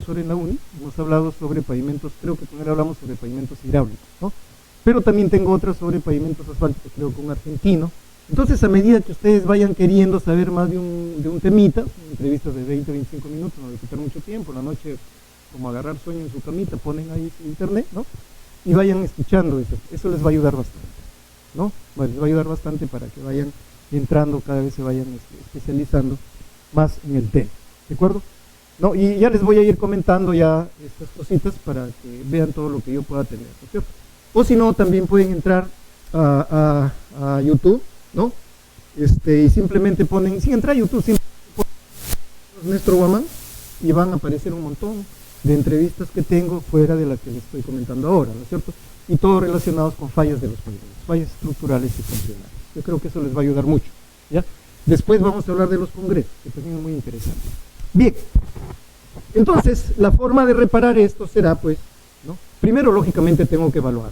profesor en la uni, hemos hablado sobre pavimentos, creo que con él hablamos sobre pavimentos hidráulicos, ¿no? Pero también tengo otras sobre pavimentos asfálticos, creo que un argentino. Entonces, a medida que ustedes vayan queriendo saber más de un temita, entrevistas de 20, 25 minutos, no les quitar mucho tiempo, la noche, como agarrar sueño en su camita, ponen ahí su internet, ¿no? Y vayan escuchando eso les va a ayudar bastante, ¿no? Bueno, les va a ayudar bastante para que vayan entrando, cada vez se vayan especializando más en el tema, ¿de acuerdo? No, y ya les voy a ir comentando ya estas cositas para que vean todo lo que yo pueda tener, ¿no es cierto? O si no, también pueden entrar a YouTube, ¿no? Y simplemente ponen, sin entrar a YouTube, simplemente ponen Néstor Guamán y van a aparecer un montón de entrevistas que tengo fuera de las que les estoy comentando ahora, ¿no es cierto? Y todos relacionados con fallas de los pavimentos, fallas estructurales y funcionales. Yo creo que eso les va a ayudar mucho, ¿ya? Después vamos a hablar de los congresos, que también es muy interesante. Bien, entonces la forma de reparar esto será, pues, ¿no? Primero, lógicamente, tengo que evaluar.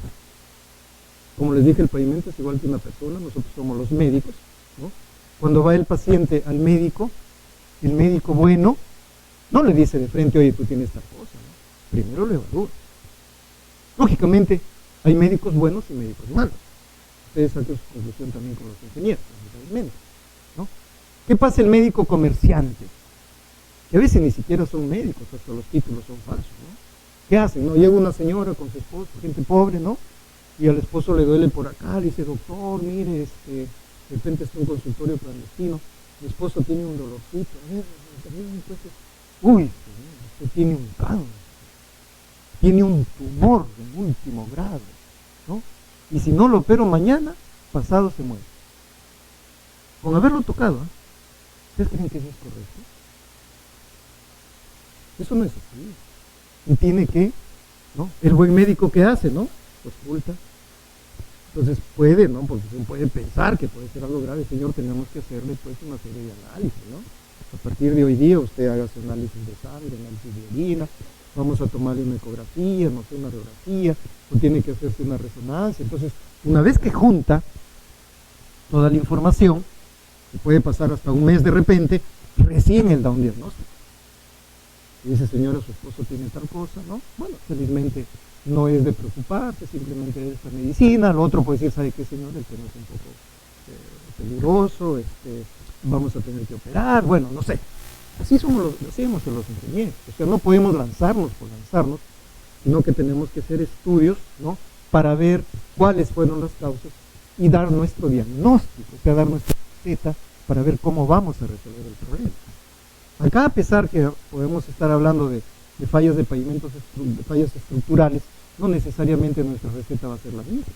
Como les dije, el pavimento es igual que una persona, nosotros somos los médicos, ¿no? Cuando va el paciente al médico, el médico bueno no le dice de frente, oye, tú tienes esta cosa, ¿no? Primero lo evalúa. Lógicamente, hay médicos buenos y médicos malos. Ustedes sacan su conclusión también con los ingenieros, ¿no? ¿Qué pasa el médico comerciante? Que a veces ni siquiera son médicos, hasta los títulos son falsos, ¿no? ¿Qué hacen? ¿No? Llega una señora con su esposo, gente pobre, ¿no? Y al esposo le duele por acá, le dice, doctor, mire, de repente está un consultorio clandestino, mi esposo tiene un dolorcito, uy, usted tiene un cáncer, tiene un tumor de último grado, ¿no? Y si no lo opero mañana, pasado se muere. Con haberlo tocado, ¿eh? ¿Ustedes creen que eso es correcto? Eso no es así. Y tiene que, ¿no? El buen médico, ¿qué hace, no? Oculta. Entonces puede, ¿no? Porque se puede pensar que puede ser algo grave, señor, tenemos que hacerle pues una serie de análisis, ¿no? A partir de hoy día usted haga su análisis de sangre, análisis de orina, vamos a tomarle una ecografía, no sé, una radiografía, o tiene que hacerse una resonancia. Entonces, una vez que junta toda la información, que puede pasar hasta un mes de repente, recién él da un diagnóstico. Y dice, señora, su esposo tiene tal cosa, ¿no? Bueno, felizmente no es de preocuparse, simplemente es esta medicina. Lo otro puede decir, ¿sabe qué, señor? El tema es un poco peligroso, vamos a tener que operar, bueno, no sé. Así somos los ingenieros. O sea, no podemos lanzarnos por lanzarnos, sino que tenemos que hacer estudios, ¿no? Para ver cuáles fueron las causas y dar nuestro diagnóstico, o sea, dar nuestra receta para ver cómo vamos a resolver el problema. Acá, a pesar que podemos estar hablando de fallas de pavimentos, de fallas estructurales, no necesariamente nuestra receta va a ser la misma.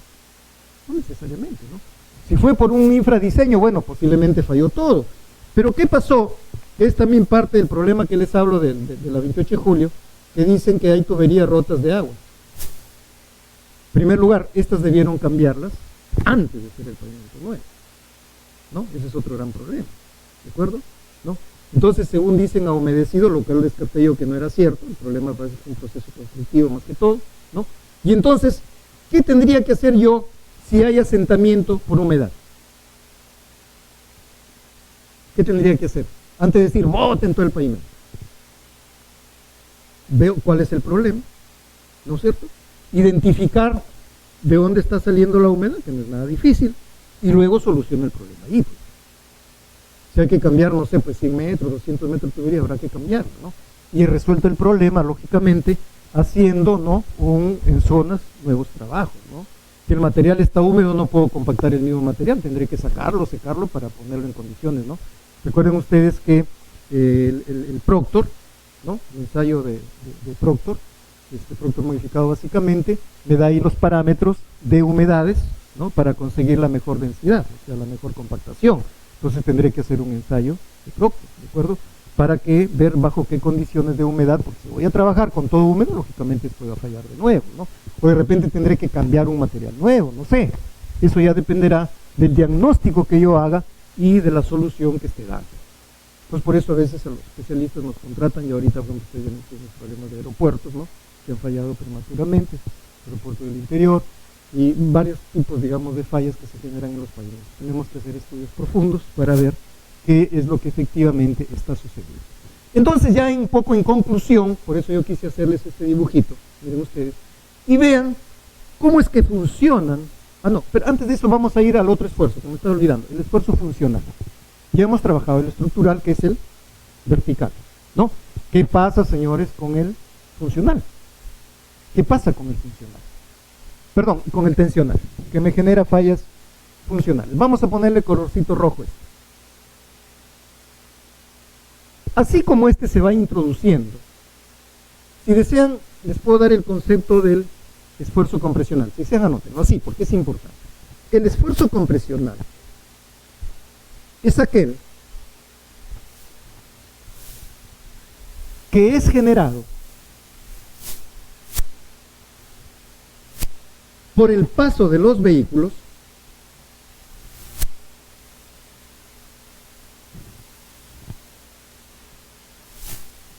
No necesariamente, ¿no? Si fue por un infradiseño, bueno, posiblemente falló todo. Pero ¿qué pasó? Es también parte del problema que les hablo de la 28 de julio, que dicen que hay tuberías rotas de agua. En primer lugar, estas debieron cambiarlas antes de hacer el pavimento nuevo, ¿no? Ese es otro gran problema, ¿de acuerdo? ¿No? Entonces, según dicen, ha humedecido, lo que descarté yo que no era cierto, el problema parece que es un proceso constructivo más que todo, ¿no? Y entonces, ¿qué tendría que hacer yo si hay asentamiento por humedad? ¿Qué tendría que hacer? Antes de decir, boten todo el pavimento. Veo cuál es el problema, ¿no es cierto? Identificar de dónde está saliendo la humedad, que no es nada difícil, y luego soluciona el problema ahí, pues. Si hay que cambiar, no sé, pues 100 metros, 200 metros de tubería, habrá que cambiarlo, ¿no? Y he resuelto el problema, lógicamente, haciendo, ¿no? En zonas nuevos trabajos, ¿no? Si el material está húmedo, no puedo compactar el mismo material, tendré que sacarlo, secarlo para ponerlo en condiciones, ¿no? Recuerden ustedes que el Proctor, ¿no? El ensayo de Proctor, Proctor modificado básicamente, me da ahí los parámetros de humedades, ¿no? Para conseguir la mejor densidad, o sea, la mejor compactación. Entonces tendré que hacer un ensayo de Proctor, ¿de acuerdo? Para que ver bajo qué condiciones de humedad, porque si voy a trabajar con todo húmedo, lógicamente esto va a fallar de nuevo, ¿no? O de repente tendré que cambiar un material nuevo, no sé. Eso ya dependerá del diagnóstico que yo haga y de la solución que esté dando. Pues por eso a veces a los especialistas nos contratan, y ahorita cuando ustedes ven los problemas de aeropuertos, ¿no? Que han fallado prematuramente, aeropuertos del interior, y varios tipos, digamos, de fallas que se generan en los pavimentos. Tenemos que hacer estudios profundos para ver qué es lo que efectivamente está sucediendo. Entonces ya un poco en conclusión, por eso yo quise hacerles este dibujito, miren ustedes, y vean cómo es que funcionan. No, pero antes de eso vamos a ir al otro esfuerzo, que me estaba olvidando, el esfuerzo funcional. Ya hemos trabajado el estructural, que es el vertical, ¿no? ¿Qué pasa, señores, con el funcional? ¿Qué pasa con el funcional? Perdón, con el tensional, que me genera fallas funcionales. Vamos a ponerle colorcito rojo este. Así como este se va introduciendo, si desean, les puedo dar el concepto del esfuerzo compresional. Si desean, anótenlo así, porque es importante. El esfuerzo compresional es aquel que es generado por el paso de los vehículos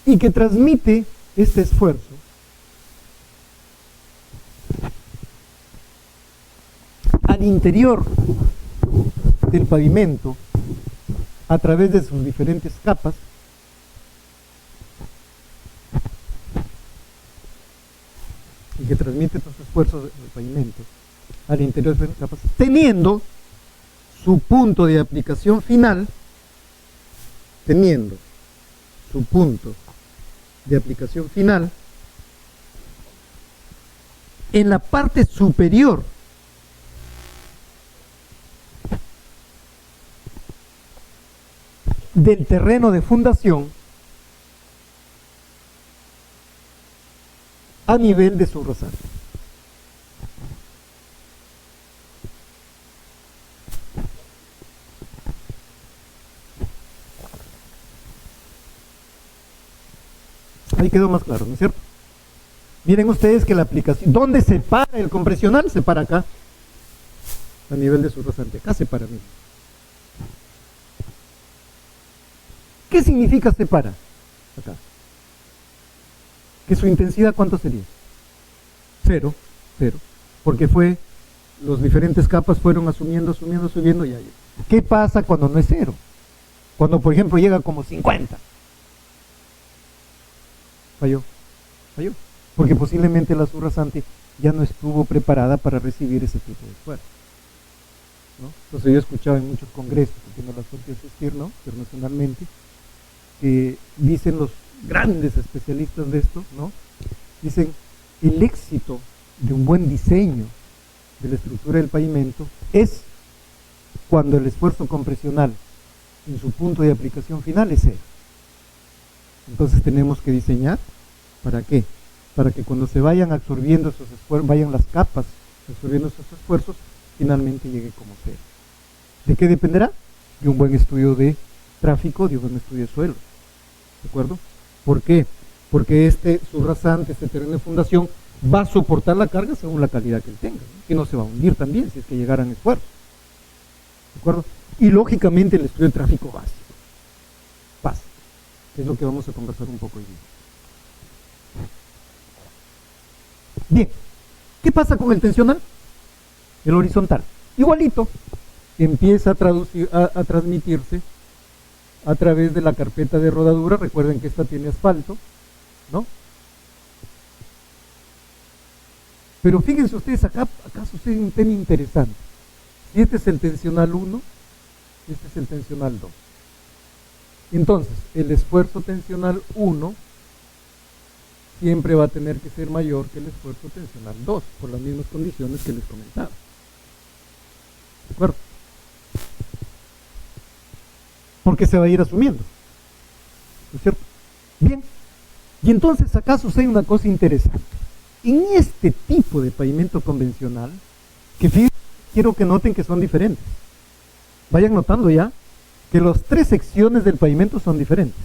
y que transmite este esfuerzo al interior del pavimento a través de sus diferentes capas y que transmite estos esfuerzos del pavimento al interior de sus capas, teniendo su punto de aplicación final, en la parte superior del terreno de fundación a nivel de su rosario. Ahí quedó más claro, ¿no es cierto? Miren ustedes que la aplicación, ¿dónde se para el compresional? Se para acá, a nivel de su rasante. Acá se para mismo. ¿Qué significa se para? Acá. ¿Que su intensidad cuánto sería? Cero, porque los diferentes capas fueron asumiendo, subiendo y ahí. ¿Qué pasa cuando no es cero? Cuando, por ejemplo, llega como 50. Falló. Porque posiblemente la subrasante ya no estuvo preparada para recibir ese tipo de esfuerzo, ¿no? Entonces yo he escuchado en muchos congresos, que tengo la suerte de asistir, ¿no?, internacionalmente, que dicen los grandes especialistas de esto, ¿no?, dicen, el éxito de un buen diseño de la estructura del pavimento es cuando el esfuerzo compresional en su punto de aplicación final es cero. Entonces tenemos que diseñar, ¿para qué? Para que cuando se vayan absorbiendo esos esfuerzos, vayan las capas absorbiendo esos esfuerzos, finalmente llegue como cero. ¿De qué dependerá? De un buen estudio de tráfico, de un buen estudio de suelo. ¿De acuerdo? ¿Por qué? Porque este subrasante, este terreno de fundación, va a soportar la carga según la calidad que él tenga, ¿no? Que no se va a hundir también si es que llegaran esfuerzos. ¿De acuerdo? Y lógicamente el estudio de tráfico básico, que es lo que vamos a conversar un poco hoy día. Bien, ¿qué pasa con el tensional? El horizontal, igualito, empieza a transmitirse a través de la carpeta de rodadura. Recuerden que esta tiene asfalto, ¿no? Pero fíjense ustedes, acá sucede un tema interesante. Si este es el tensional 1, este es el tensional 2. Entonces, el esfuerzo tensional 1 siempre va a tener que ser mayor que el esfuerzo tensional 2, por las mismas condiciones que les comentaba. ¿De acuerdo? Porque se va a ir asumiendo, ¿no es cierto? Bien, y entonces acá sucede una cosa interesante. En este tipo de pavimento convencional, que fíjense, quiero que noten que son diferentes. Vayan notando ya que las tres secciones del pavimento son diferentes,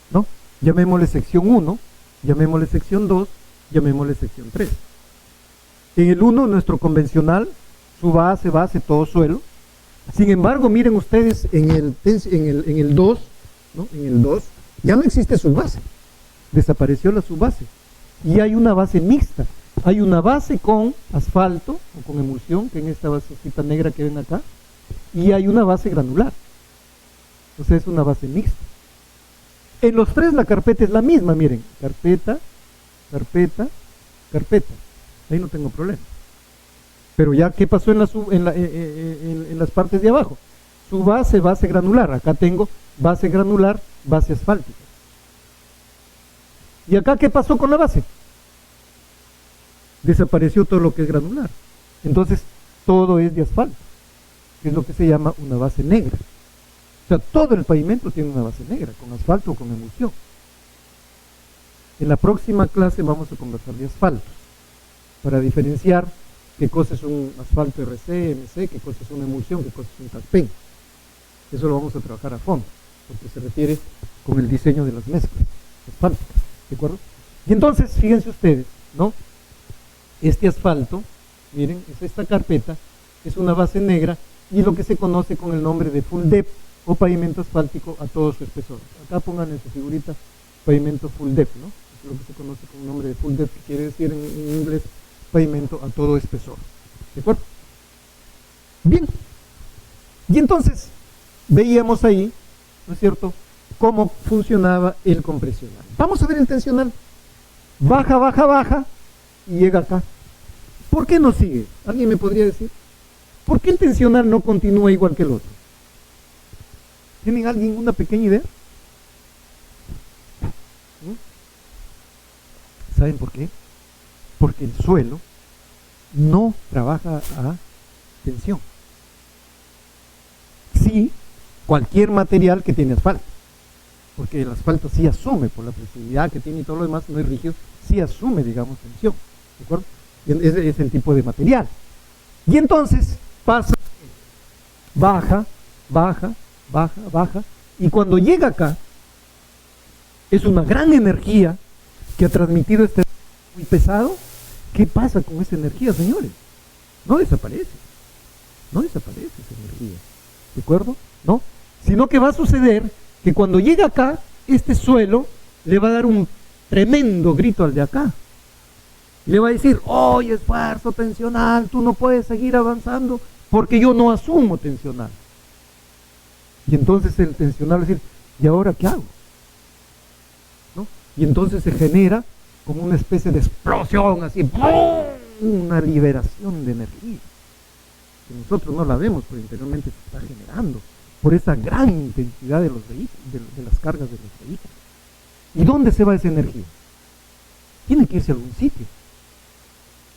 ¿no? Llamémosle sección 1, llamémosle sección 2, llamémosle sección 3. En el 1, nuestro convencional, su base, todo suelo. Sin embargo, miren ustedes, en el 2, ¿no?, en el 2, ya no existe subbase. Desapareció la subbase. Y hay una base mixta. Hay una base con asfalto, o con emulsión, que en esta basecita negra que ven acá, y hay una base granular. O sea, es una base mixta. En los tres la carpeta es la misma, miren, carpeta, carpeta, carpeta. Ahí no tengo problema. Pero ya, ¿qué pasó en las partes de abajo? Su base, base granular. Acá tengo base granular, base asfáltica. ¿Y acá qué pasó con la base? Desapareció todo lo que es granular. Entonces, todo es de asfalto, que es lo que se llama una base negra. O sea, todo el pavimento tiene una base negra, con asfalto o con emulsión. En la próxima clase vamos a conversar de asfaltos, para diferenciar qué cosa es un asfalto RC, MC, qué cosa es una emulsión, qué cosa es un CACPEN. Eso lo vamos a trabajar a fondo, porque se refiere con el diseño de las mezclas asfálticas, ¿de acuerdo? Y entonces, fíjense ustedes, ¿no? Este asfalto, miren, es esta carpeta, es una base negra y lo que se conoce con el nombre de full depth o pavimento asfáltico a todo su espesor. Acá pongan en su figurita pavimento full depth, ¿no? Es lo que se conoce con el nombre de full depth, que quiere decir en inglés pavimento a todo espesor. ¿De acuerdo? Bien. Y entonces veíamos ahí, ¿no es cierto?, cómo funcionaba el compresional. Vamos a ver el tensional. Baja, baja, baja y llega acá. ¿Por qué no sigue? ¿Alguien me podría decir? ¿Por qué el tensional no continúa igual que el otro? ¿Tienen alguien una pequeña idea? ¿Saben por qué? Porque el suelo no trabaja a tensión. Sí, cualquier material que tiene asfalto, porque el asfalto sí asume, por la flexibilidad que tiene y todo lo demás, no es rígido, sí asume, digamos, tensión, ¿de acuerdo? Es el tipo de material. Y entonces pasa, baja, baja, baja, baja, y cuando llega acá, es una gran energía que ha transmitido este muy pesado. ¿Qué pasa con esa energía, señores? No desaparece, no desaparece esa energía, ¿de acuerdo? ¿No? Sino que va a suceder que cuando llega acá, este suelo le va a dar un tremendo grito al de acá. Le va a decir, oye, esfuerzo tensional, tú no puedes seguir avanzando porque yo no asumo tensional. Y entonces el tensional va a decir, ¿y ahora qué hago? ¿No? Y entonces se genera como una especie de explosión, así, ¡pum!, una liberación de energía, que nosotros no la vemos, pero interiormente se está generando por esa gran intensidad de los vehículos, de las cargas de los vehículos. ¿Y dónde se va esa energía? Tiene que irse a algún sitio.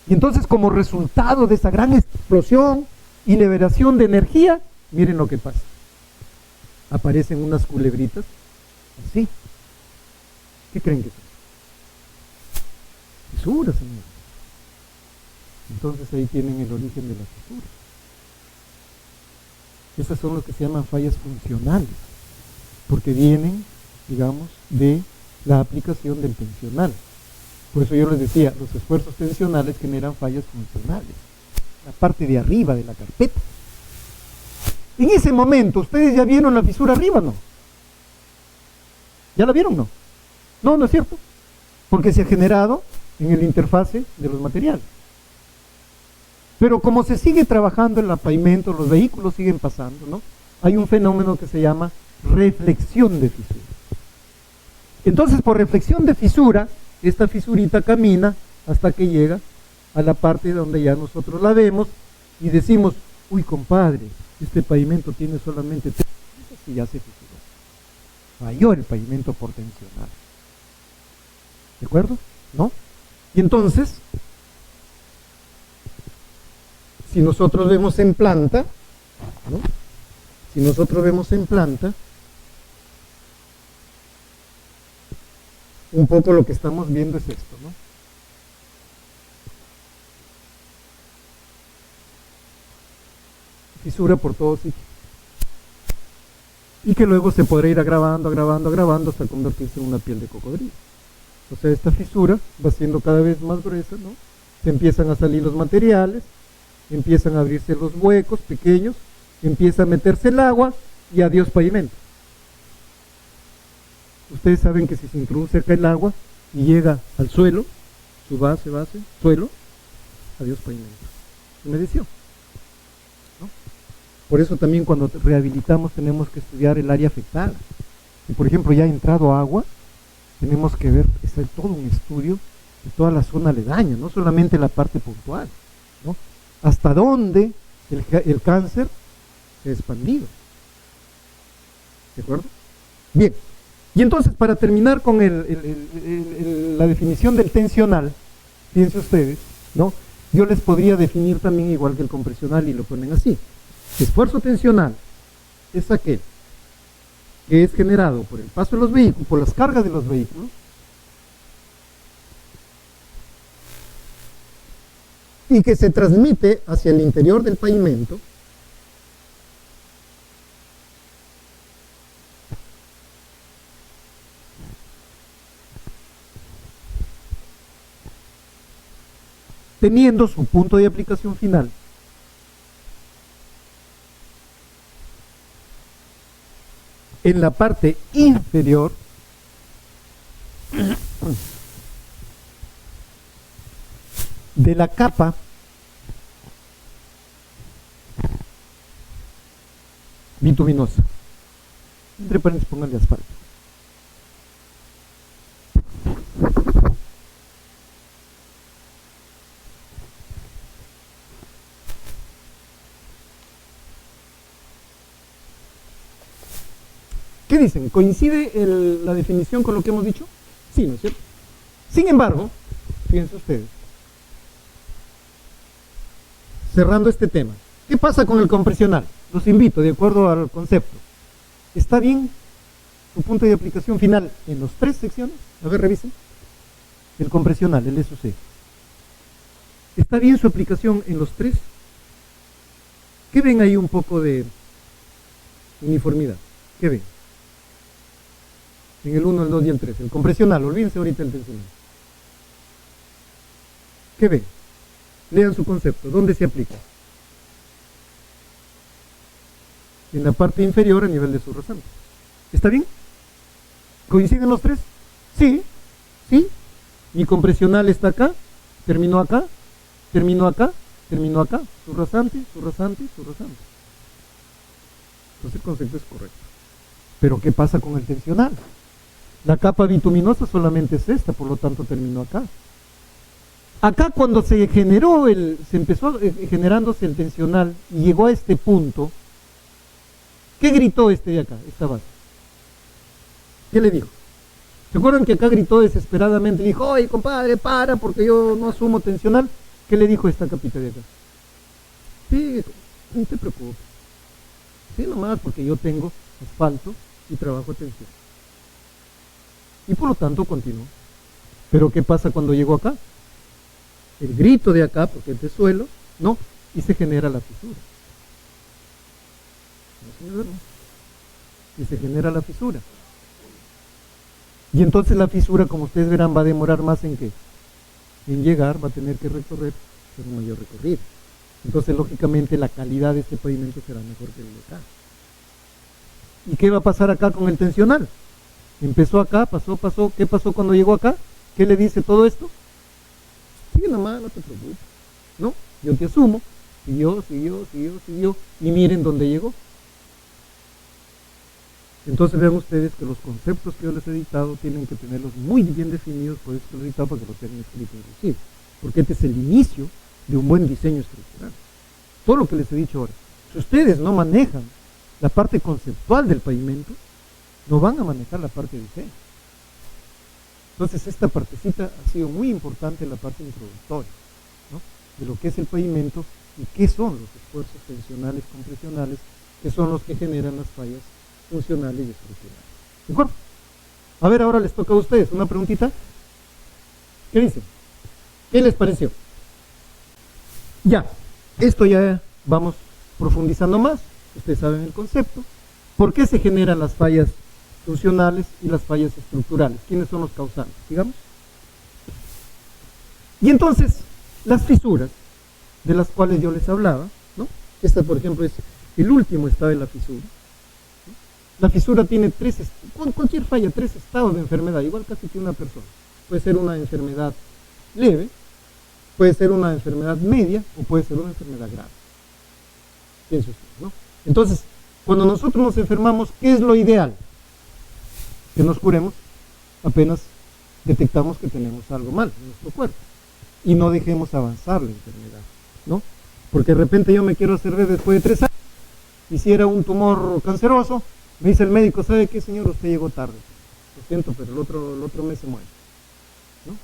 Y entonces, como resultado de esa gran explosión y liberación de energía, miren lo que pasa. Aparecen unas culebritas, así. ¿Qué creen que son? Fisuras, señores. Entonces ahí tienen el origen de las fisuras. Esas son lo que se llaman fallas funcionales, porque vienen, digamos, de la aplicación del tensional. Por eso yo les decía, los esfuerzos tensionales generan fallas funcionales, la parte de arriba de la carpeta. En ese momento, ¿ustedes ya vieron la fisura arriba, no? ¿Ya la vieron, no? No, no es cierto, porque se ha generado en el interfase de los materiales. Pero como se sigue trabajando en el pavimento, los vehículos siguen pasando, ¿no? Hay un fenómeno que se llama reflexión de fisura. Entonces, por reflexión de fisura, esta fisurita camina hasta que llega a la parte donde ya nosotros la vemos y decimos, uy, compadre, este pavimento tiene solamente 3 pisos y ya se fisuró. Falló el pavimento por tensional. ¿De acuerdo? ¿No? Y entonces, si nosotros vemos en planta, ¿no? Si nosotros vemos en planta, un poco lo que estamos viendo es esto, ¿no? Fisura por todo sitio. Y que luego se podrá ir agravando, agravando, agravando hasta convertirse en una piel de cocodrilo. O sea, esta fisura va siendo cada vez más gruesa, ¿no? Se empiezan a salir los materiales, empiezan a abrirse los huecos pequeños, empieza a meterse el agua y adiós pavimento. Ustedes saben que si se introduce acá el agua y llega al suelo, su base, suelo, adiós pavimento. Humedeció, ¿no? Por eso también cuando rehabilitamos tenemos que estudiar el área afectada, si por ejemplo ya ha entrado agua, tenemos que ver, hacer todo un estudio de toda la zona aledaña, no solamente la parte puntual, ¿no? Hasta dónde el cáncer se ha expandido. ¿De acuerdo? Bien. Y entonces, para terminar con la definición del tensional, fíjense ustedes, ¿no? Yo les podría definir también igual que el compresional y lo ponen así. Esfuerzo tensional es aquel que es generado por el paso de los vehículos, por las cargas de los vehículos, y que se transmite hacia el interior del pavimento teniendo su punto de aplicación final en la parte inferior de la capa bituminosa. Entre paréntesis, pónganle asfalto. ¿Qué dicen? ¿Coincide la definición con lo que hemos dicho? Sí, ¿no es cierto? Sin embargo, fíjense ustedes, cerrando este tema, ¿qué pasa con el compresional? Los invito, de acuerdo al concepto. ¿Está bien su punto de aplicación final en las 3 secciones? A ver, revisen. El compresional, el SUC. ¿Está bien su aplicación en los 3? ¿Qué ven ahí un poco de uniformidad? ¿Qué ven? En el 1, el 2 y el 3. El compresional, olvídense ahorita el tensional. ¿Qué ven? Lean su concepto. ¿Dónde se aplica? En la parte inferior a nivel de su rasante. ¿Está bien? ¿Coinciden los 3? Sí. ¿Sí? Mi compresional está acá, terminó acá, terminó acá, terminó acá. Su rasante, su rasante, su rasante. Entonces el concepto es correcto. Pero ¿qué pasa con el tensional? La capa bituminosa solamente es esta, por lo tanto terminó acá. Acá cuando se generó se empezó generándose el tensional y llegó a este punto, ¿qué gritó este de acá, esta base? ¿Qué le dijo? ¿Se acuerdan que acá gritó desesperadamente? Le dijo, oye compadre, para, porque yo no asumo tensional. ¿Qué le dijo esta capita de acá? Sí, no te preocupes. Sí, nomás porque yo tengo asfalto y trabajo tensión. Y por lo tanto continuó. Pero ¿qué pasa cuando llegó acá? El grito de acá, porque es de suelo, ¿no? Y se genera la fisura. Y se genera la fisura. Y entonces la fisura, como ustedes verán, va a demorar más en qué? En llegar, va a tener que recorrer un mayor recorrido. Entonces, lógicamente, la calidad de este pavimento será mejor que el de acá. ¿Y qué va a pasar acá con el tensional? Empezó acá, pasó. ¿Qué pasó cuando llegó acá? ¿Qué le dice todo esto? Sí, nomás, no te preocupes. No, yo te asumo. Siguió. Y miren dónde llegó. Entonces vean ustedes que los conceptos que yo les he dictado tienen que tenerlos muy bien definidos, por eso los he dictado para que lo tengan escrito inclusive. Porque este es el inicio de un buen diseño estructural. Todo lo que les he dicho ahora. Si ustedes no manejan la parte conceptual del pavimento, no van a manejar la parte de diseño. Entonces esta partecita ha sido muy importante en la parte introductoria, ¿no? De lo que es el pavimento y qué son los esfuerzos tensionales, compresionales, que son los que generan las fallas funcionales y estructurales. ¿De acuerdo? A ver, ahora les toca a ustedes una preguntita. ¿Qué dicen? ¿Qué les pareció? Ya, esto ya vamos profundizando más. Ustedes saben el concepto. ¿Por qué se generan las fallas funcionales y las fallas estructurales? ¿Quiénes son los causantes? Digamos. Y entonces, las fisuras, de las cuales yo les hablaba, ¿no? Esta, por ejemplo, es el último estado de la fisura. La fisura tiene cualquier falla, 3 estados de enfermedad, igual casi que una persona. Puede ser una enfermedad leve, puede ser una enfermedad media o puede ser una enfermedad grave. Piense usted, ¿no? Entonces, cuando nosotros nos enfermamos, ¿qué es lo ideal? que nos curemos apenas detectamos que tenemos algo mal en nuestro cuerpo y no dejemos avanzar la enfermedad, ¿no? Porque de repente yo me quiero hacer ver después de 3 años, y si era un tumor canceroso, me dice el médico, ¿sabe qué, señor? Usted llegó tarde, lo siento, pero el otro mes se muere, ¿no?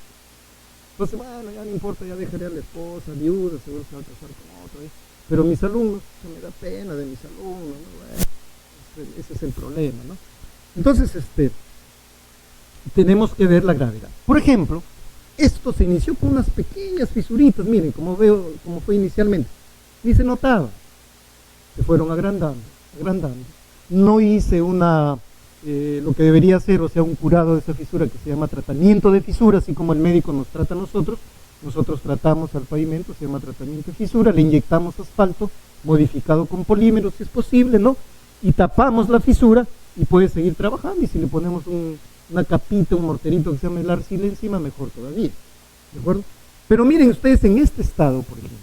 Entonces, bueno, ya no importa, ya dejaré a la esposa, viuda, seguro se va a casar con otro, ¿eh? Pero mis alumnos, se me da pena de mis alumnos, ¿no? Bueno, ese es el problema, ¿no? Entonces, tenemos que ver la gravedad. Por ejemplo, esto se inició con unas pequeñas fisuritas, miren, como veo, como fue inicialmente, ni se notaba, se fueron agrandando, agrandando. No hice lo que debería hacer, o sea, un curado de esa fisura que se llama tratamiento de fisura, así como el médico nos trata a nosotros tratamos al pavimento, se llama tratamiento de fisura, le inyectamos asfalto modificado con polímeros, si es posible, ¿no? Y tapamos la fisura y puede seguir trabajando, y si le ponemos una capita, un morterito que se llama el arcilla encima, mejor todavía, ¿de acuerdo? Pero miren ustedes, en este estado, por ejemplo,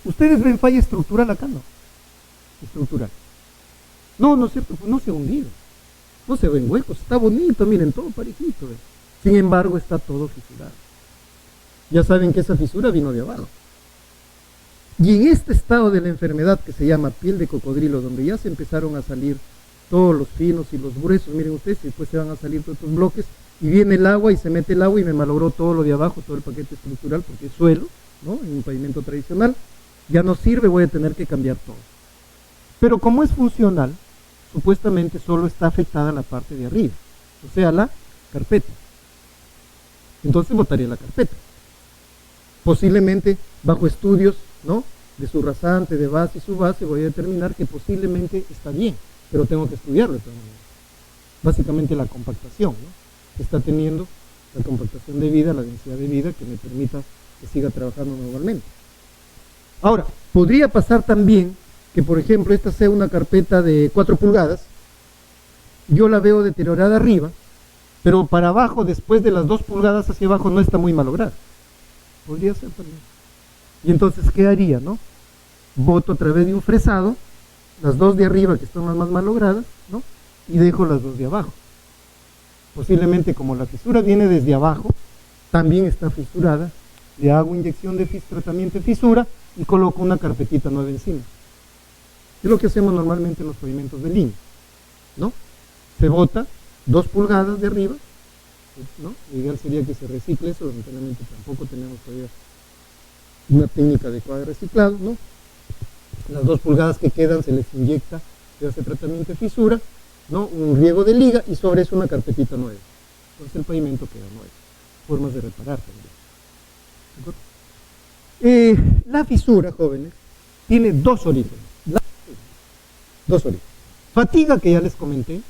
ustedes ven falla estructural acá, ¿no? Estructural. No, no es cierto, pues no se ha hundido, no se ven huecos, está bonito, miren, todo parejito, ¿ven? Sin embargo, está todo fisurado. Ya saben que esa fisura vino de abajo. Y en este estado de la enfermedad que se llama piel de cocodrilo, donde ya se empezaron a salir todos los finos y los gruesos, miren ustedes, y después se van a salir todos estos bloques, y viene el agua y se mete el agua y me malogró todo lo de abajo, todo el paquete estructural, porque es suelo, ¿no? En un pavimento tradicional, ya no sirve, voy a tener que cambiar todo. Pero como es funcional, supuestamente solo está afectada la parte de arriba, o sea, la carpeta. Entonces botaría la carpeta. Posiblemente bajo estudios, ¿no? De su rasante, de base y su base, voy a determinar que posiblemente está bien, pero tengo que estudiarlo de todas maneras. Básicamente la compactación, ¿no? Que está teniendo la compactación de vida, la densidad de vida que me permita que siga trabajando normalmente. Ahora, podría pasar también que, por ejemplo, esta sea una carpeta de 4 pulgadas, yo la veo deteriorada arriba, pero para abajo, después de las 2 pulgadas hacia abajo, no está muy malograda. Podría ser también. Y entonces, ¿qué haría, no? Boto a través de un fresado las 2 de arriba, que están las más malogradas, ¿no? Y dejo las 2 de abajo. Posiblemente, como la fisura viene desde abajo, también está fisurada, le hago inyección de tratamiento de fisura y coloco una carpetita nueva encima. Es lo que hacemos normalmente en los pavimentos de línea, ¿no? Se bota 2 pulgadas de arriba, ¿no? Lo ideal sería que se recicle eso, lamentablemente tampoco tenemos todavía una técnica adecuada de reciclado, ¿no? Las 2 pulgadas que quedan se les inyecta, se hace tratamiento de fisura, ¿no? Un riego de liga y sobre eso una carpetita nueva. Entonces el pavimento queda nuevo. Formas de reparar también. La fisura, jóvenes, tiene 2 orígenes. 2 orígenes. Fatiga, que ya les comenté,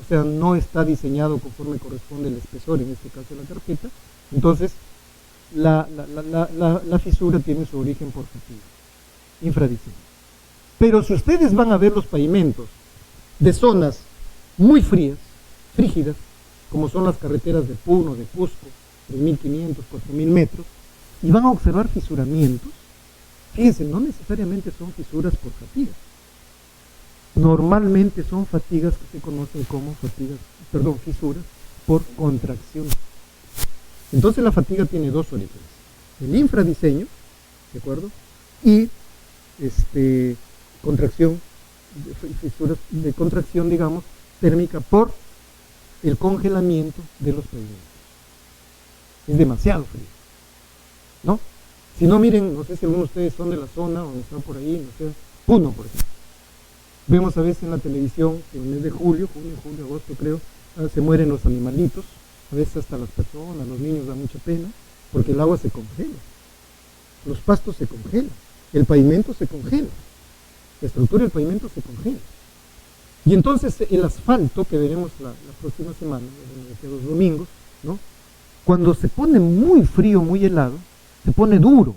o sea, no está diseñado conforme corresponde el espesor, en este caso de la carpeta. Entonces, la fisura tiene su origen por fatiga, infradiseño. Pero si ustedes van a ver los pavimentos de zonas muy frías, frígidas, como son las carreteras de Puno, de Cusco, 3.500, 4.000 metros, y van a observar fisuramientos, fíjense, no necesariamente son fisuras por fatiga. Normalmente son fatigas que se conocen como fisuras por contracción. Entonces la fatiga tiene 2 orígenes: el infradiseño, ¿de acuerdo? Y contracción, fisuras de contracción, digamos, térmica por el congelamiento de los pavimentos. Es demasiado frío, ¿no? Si no, miren, no sé si algunos de ustedes son de la zona o están por ahí, no sé, Puno, por ejemplo. Vemos a veces en la televisión que en el mes de julio, agosto creo, se mueren los animalitos, a veces hasta las personas, los niños, da mucha pena, porque el agua se congela, los pastos se congelan, el pavimento se congela, la estructura del pavimento se congela. Y entonces el asfalto, que veremos la próxima semana, de aquí a 2 domingos, ¿no? Cuando se pone muy frío, muy helado, se pone duro,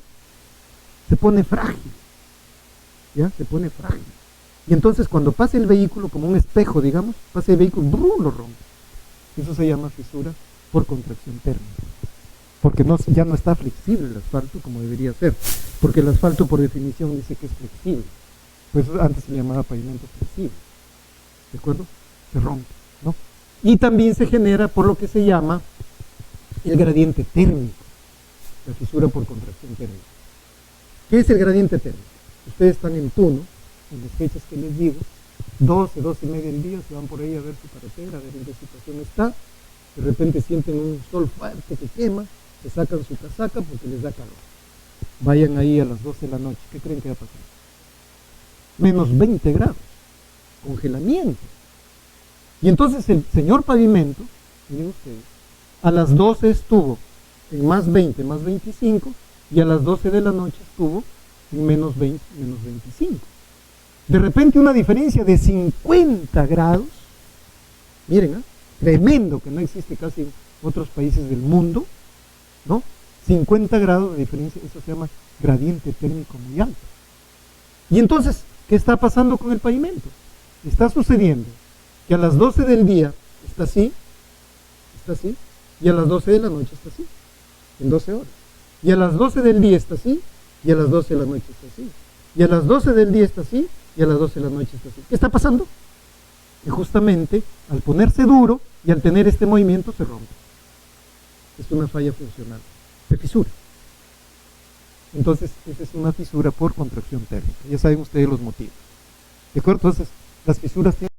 se pone frágil, ¿ya? Se pone frágil. Y entonces cuando pasa el vehículo, como un espejo, digamos, pasa el vehículo, ¡brum!, lo rompe. Eso se llama fisura por contracción térmica. Porque ya no está flexible el asfalto como debería ser. Porque el asfalto por definición dice que es flexible. Pues antes se le llamaba pavimento flexible. ¿De acuerdo? Se rompe, ¿no? Y también se genera por lo que se llama el gradiente térmico, la fisura por contracción térmica. ¿Qué es el gradiente térmico? Ustedes están en Puno, en las fechas que les digo, 12, 12 y media del día, se van por ahí a ver su carretera, a ver en qué situación está, de repente sienten un sol fuerte que quema, se sacan su casaca porque les da calor. Vayan ahí a las 12 de la noche, ¿qué creen que va a pasar? Menos 20 grados, congelamiento. Y entonces el señor Pavimento, miren ustedes, a las 12 estuvo en más 20, más 25, y a las 12 de la noche estuvo en menos 20, menos 25. De repente una diferencia de 50 grados, miren, tremendo, que no existe casi en otros países del mundo, ¿no? 50 grados de diferencia, eso se llama gradiente térmico muy alto. Y entonces, ¿qué está pasando con el pavimento? Está sucediendo que a las 12 del día está así, y a las 12 de la noche está así, en 12 horas. Y a las 12 del día está así, y a las 12 de la noche está así. Y a las 12 del día está así, y a las 12 de la noche está así. ¿Qué está pasando? Que justamente al ponerse duro y al tener este movimiento se rompe. Es una falla funcional, se fisura. Entonces, esa es una fisura por contracción térmica. Ya saben ustedes los motivos. ¿De acuerdo? Entonces, las fisuras tienen